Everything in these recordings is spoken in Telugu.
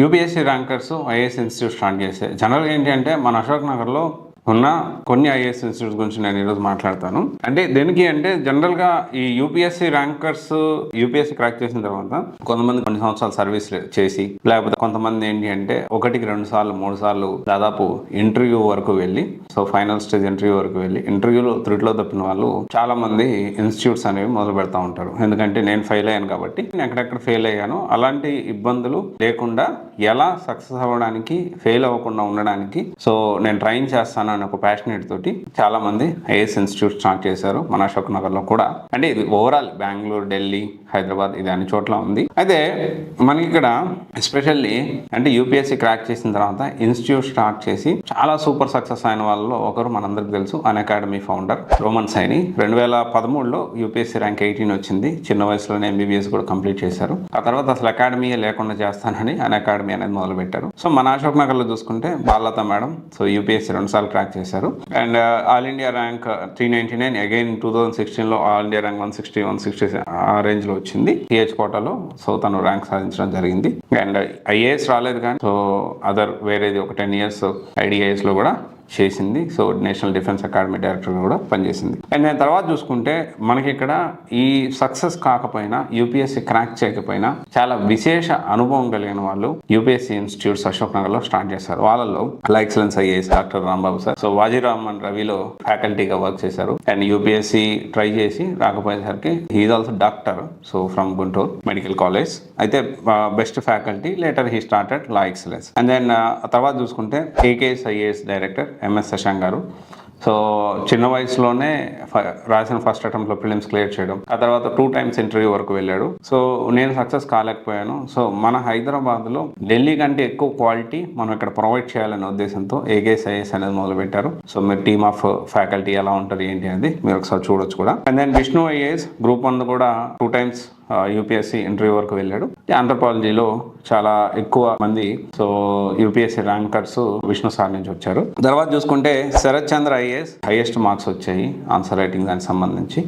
UPSC rankers IAS institute start చేశాయి. జనరల్గా ఏంటి అంటే మన అశోక్ నగర్లో ఉన్న కొన్ని ఐఏఎస్ ఇన్స్టిట్యూట్స్ గురించి నేను ఈరోజు మాట్లాడతాను. అంటే దేనికి అంటే జనరల్గా ఈ యూపీఎస్సీ ర్యాంకర్స్ యూపీఎస్సీ క్రాక్ చేసిన తర్వాత కొంతమంది కొన్ని సంవత్సరాలు సర్వీస్ చేసి, లేకపోతే కొంతమంది ఏంటి అంటే 1-2 సార్లు 3 సార్లు దాదాపు ఇంటర్వ్యూ వరకు వెళ్ళి, సో ఫైనల్ స్టేజ్ ఇంటర్వ్యూ వరకు వెళ్ళి ఇంటర్వ్యూలో త్రుటిలో తప్పిన వాళ్ళు చాలా మంది ఇన్స్టిట్యూట్స్ అనేవి మొదలు పెడతా ఉంటారు. ఎందుకంటే నేను ఫెయిల్ అయ్యాను కాబట్టి, నేను ఎక్కడెక్కడ ఫెయిల్ అయ్యాను, అలాంటి ఇబ్బందులు లేకుండా ఎలా సక్సెస్ అవ్వడానికి, ఫెయిల్ అవ్వకుండా ఉండడానికి సో నేను ట్రైన్ చేస్తాను అనే ఒక ప్యాషనేట్ తోటి చాలా మంది ఐఏఎస్ ఇన్స్టిట్యూట్ స్టార్ట్ చేశారు మన అశోక్ నగర్ లో కూడా. అంటే ఇది ఓవరాల్ బెంగళూరు, ఢిల్లీ, హైదరాబాద్ ఇది అన్ని చోట్ల ఉంది. అయితే మనకి ఇక్కడ ఎస్పెషల్లీ అంటే యూపీఎస్సీ క్రాక్ చేసిన తర్వాత ఇన్స్టిట్యూట్ స్టార్ట్ చేసి చాలా సూపర్ సక్సెస్ అయిన వాళ్ళలో ఒకరు మనందరికి తెలుసు, అన్అకాడమీ ఫౌండర్ రోమన్ సైని. 2013లో యూపీఎస్సీ ర్యాంక్ 18 వచ్చింది. చిన్న వయసులోనే ఎంబీబీఎస్ కూడా కంప్లీట్ చేశారు. ఆ తర్వాత అసలు అకాడమీ లేకుండా చేస్తానని అన్అకాడమీ అనేది మొదలు పెట్టారు. సో మన అశోక్ నగర్ లో చూసుకుంటే బాలత మేడం సో యూపీఎస్సీ 2 సార్లు క్రాక్ చేశారు. And all India rank 399, again 2016లో ఆల్ ఇండియా ర్యాంక్ 160, 160 ఆ రేంజ్ లో వచ్చింది టీహెచ్ కోటాలో. సో తను ర్యాంక్ సాధించడం జరిగింది. అండ్ ఐఏఎస్ రాలేదు కానీ సో అదర్ వేరేది ఒక 10 years ఐడిఐఎస్ లో కూడా చేసింది. So national defence academy director కూడా పనిచేసింది. అండ్ నేను తర్వాత చూసుకుంటే మనకి ఇక్కడ ఈ సక్సెస్ కాకపోయినా, యూపీఎస్సీ క్రాక్ చేయకపోయినా చాలా విశేష అనుభవం కలిగిన వాళ్ళు యూపీఎస్సీ ఇన్స్టిట్యూట్స్ అశోక్ నగర్ లో స్టార్ట్ చేశారు. వాళ్ళలో excellence IAS doctor Rambabu sir, so Vajiram and రవిలో ఫ్యాకల్టీగా వర్క్ చేశారు. అండ్ యూపీఎస్సీ ట్రై చేసి రాకపోయేసరికి he is also doctor, so from Guntur medical college. అయితే best faculty, later he started la excellence. And then తర్వాత చూసుకుంటే AKS IAS director MS Shashank garu. So చిన్న వయసులోనే రాసిన ఫస్ట్ అటెంప్ట్లో ప్రిలిమ్స్ క్లియర్ చేయడం, ఆ తర్వాత 2 times ఇంటర్వ్యూ వరకు వెళ్ళాడు. సో నేను సక్సెస్ కాలేకపోయాను. సో మన హైదరాబాద్లో ఢిల్లీ కంటే ఎక్కువ క్వాలిటీ మనం ఇక్కడ ప్రొవైడ్ చేయాలనే ఉద్దేశంతో ఏకేఎస్ ఐఏఎస్ అనేది మొదలు పెట్టారు. సో మీరు టీమ్ ఆఫ్ ఫ్యాకల్టీ ఎలా ఉంటారు ఏంటి అనేది మీరు ఒకసారి చూడొచ్చు కూడా. And then Vishnu IAS group 1 కూడా 2 times యూపీఎస్సీ ఇంటర్వ్యూ వరకు వెళ్ళాడు. ఆంథ్రోపాలజీలో చాలా ఎక్కువ మంది so UPSC rankers Vishnu sir నుంచి వచ్చారు. తర్వాత చూసుకుంటే శరత్ చంద్ర ఐఏఎస్ హైయెస్ట్ మార్క్స్ వచ్చాయి ఆన్సర్ రైటింగ్ దానికి సంబంధించి.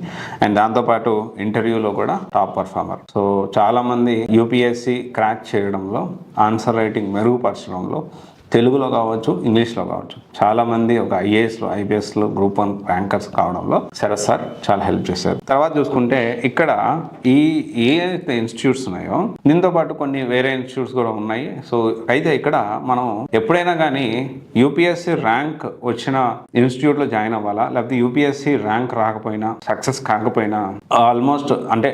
అండ్ దాంతోపాటు ఇంటర్వ్యూలో కూడా టాప్ పర్ఫార్మర్. సో చాలా మంది యూపీఎస్సీ క్రాక్ చేయడంలో, ఆన్సర్ రైటింగ్ మెరుగుపరచడంలో తెలుగులో కావచ్చు, ఇంగ్లీష్లో కావచ్చు చాలా మంది ఒక ఐఏఎస్లో, ఐపీఎస్లో గ్రూప్ 1 ర్యాంకర్స్ కావడంలో శరత్ సార్ చాలా హెల్ప్ చేశారు. తర్వాత చూసుకుంటే ఇక్కడ ఈ ఏదైతే ఇన్స్టిట్యూట్స్ ఉన్నాయో దీంతో పాటు కొన్ని వేరే ఇన్స్టిట్యూట్స్ కూడా ఉన్నాయి. సో అయితే ఇక్కడ మనం ఎప్పుడైనా కానీ యూపీఎస్సీ ర్యాంక్ వచ్చిన ఇన్స్టిట్యూట్లో జాయిన్ అవ్వాలా, లేకపోతే యూపీఎస్సీ ర్యాంక్ రాకపోయినా, సక్సెస్ కాకపోయినా ఆల్మోస్ట్ అంటే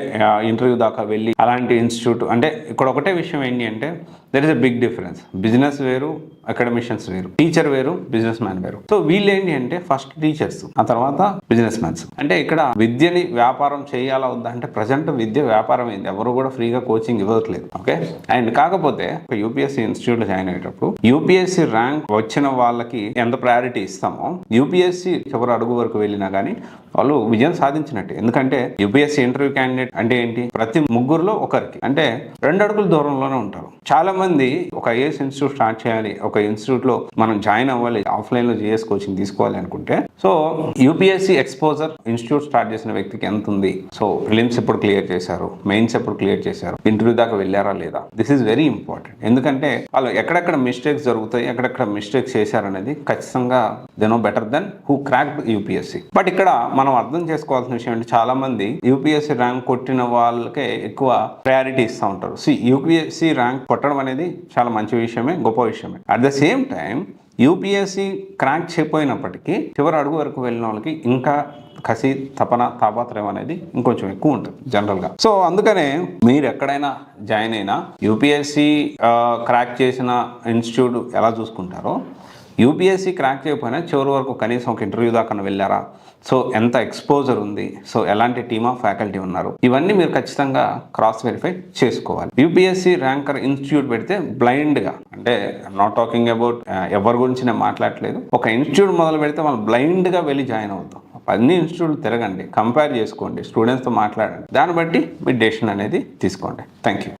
ఇంటర్వ్యూ దాకా వెళ్ళి అలాంటి ఇన్స్టిట్యూట్ అంటే ఇక్కడ ఒకటే విషయం ఏంటి అంటే there is a big difference. Business వేరు, అకాడమిషియన్స్ వేరు, టీచర్ వేరు, బిజినెస్ మ్యాన్ వేరు. సో వీళ్ళు ఏంటి అంటే ఫస్ట్ టీచర్స్, ఆ తర్వాత బిజినెస్ మ్యాన్స్. అంటే ఇక్కడ విద్యని వ్యాపారం చేయాలా వద్దా అంటే ప్రజెంట్ విద్య వ్యాపారం అయింది, ఎవరు కూడా ఫ్రీగా కోచింగ్ ఇవ్వట్లేదు. ఓకే. అండ్ కాకపోతే యూపీఎస్సీ ఇన్స్టిట్యూట్ లో జాయిన్ అయ్యేటప్పుడు యూపీఎస్సీ ర్యాంక్ వచ్చిన వాళ్ళకి ఎంత ప్రయారిటీ ఇస్తామో యూపీఎస్సీ చివరి అడుగు వరకు వెళ్ళినా కానీ వాళ్ళు విజయం సాధించినట్టే. ఎందుకంటే యూపీఎస్సీ ఇంటర్వ్యూ క్యాండిడేట్ అంటే ఏంటి, ప్రతి ముగ్గురులో ఒకరికి అంటే 2 అడుగుల దూరంలోనే ఉంటారు. చాలా మంది ఒక ఐఏఎస్ ఇన్స్టిట్యూట్ స్టార్ట్ చేయాలి, ఒక ఇన్స్టిట్యూట్ లో మనం జాయిన్ అవ్వాలి, ఆఫ్లైన్ లో జిఎస్ కోచింగ్ తీసుకోవాలి అనుకుంటే so UPSC exposure institute start చేసిన వ్యక్తికి ఎంత ఉంది, సో ప్రిలిమ్స్ ఎప్పుడు క్లియర్ చేశారు, మెయిన్స్ ఎప్పుడు క్లియర్ చేశారు, ఇంటర్వ్యూ దాకా వెళ్ళారా లేదా, దిస్ ఈస్ వెరీ ఇంపార్టెంట్. ఎందుకంటే వాళ్ళు ఎక్కడెక్కడ మిస్టేక్స్ జరుగుతాయి, ఎక్కడెక్కడ మిస్టేక్స్ చేశారనేది ఖచ్చితంగా they know better than who cracked UPSC. But ఇక్కడ మనం అర్థం చేసుకోవాల్సిన విషయం అంటే చాలా మంది యూపీఎస్సీ ర్యాంక్ కొట్టిన వాళ్ళకే ఎక్కువ ప్రయారిటీ ఇస్తూ ఉంటారు. సో యూపీఎస్సీ ర్యాంక్ కొట్టడం అనేది చాలా మంచి విషయమే, గొప్ప విషయమే. At the same time UPSC crack చేయకపోయినప్పటికీ చివరి అడుగు వరకు వెళ్ళిన వాళ్ళకి ఇంకా కసి, తపన, తాపత్రయం అనేది ఇంకొంచెం ఎక్కువ ఉంటుంది జనరల్గా. సో అందుకనే మీరు ఎక్కడైనా జాయిన్ అయినా యూపీఎస్సీ క్రాక్ చేసిన ఇన్స్టిట్యూట్ ఎలా చూసుకుంటారో, యూపీఎస్సీ క్రాక్ చేయకపోయినా చివరి వరకు కనీసం ఒక ఇంటర్వ్యూ దాకా వెళ్ళారా, సో ఎంత ఎక్స్పోజర్ ఉంది, సో ఎలాంటి టీమ్ ఆఫ్ ఫ్యాకల్టీ ఉన్నారు, ఇవన్నీ మీరు ఖచ్చితంగా క్రాస్ వెరిఫై చేసుకోవాలి. యూపీఎస్సీ ర్యాంకర్ ఇన్స్టిట్యూట్ పెడితే బ్లైండ్గా, అంటే నాట్ టాకింగ్ అబౌట్ ఎవరి గురించి నేను మాట్లాడలేదు, ఒక ఇన్స్టిట్యూట్ మొదలు పెడితే వాళ్ళు బ్లైండ్గా వెళ్ళి జాయిన్ అవుతాం. అన్ని ఇన్స్టిట్యూట్లు తిరగండి, కంపేర్ చేసుకోండి, స్టూడెంట్స్తో మాట్లాడండి, దాన్ని బట్టి మీ డెసిషన్ అనేది తీసుకోండి. Thank you.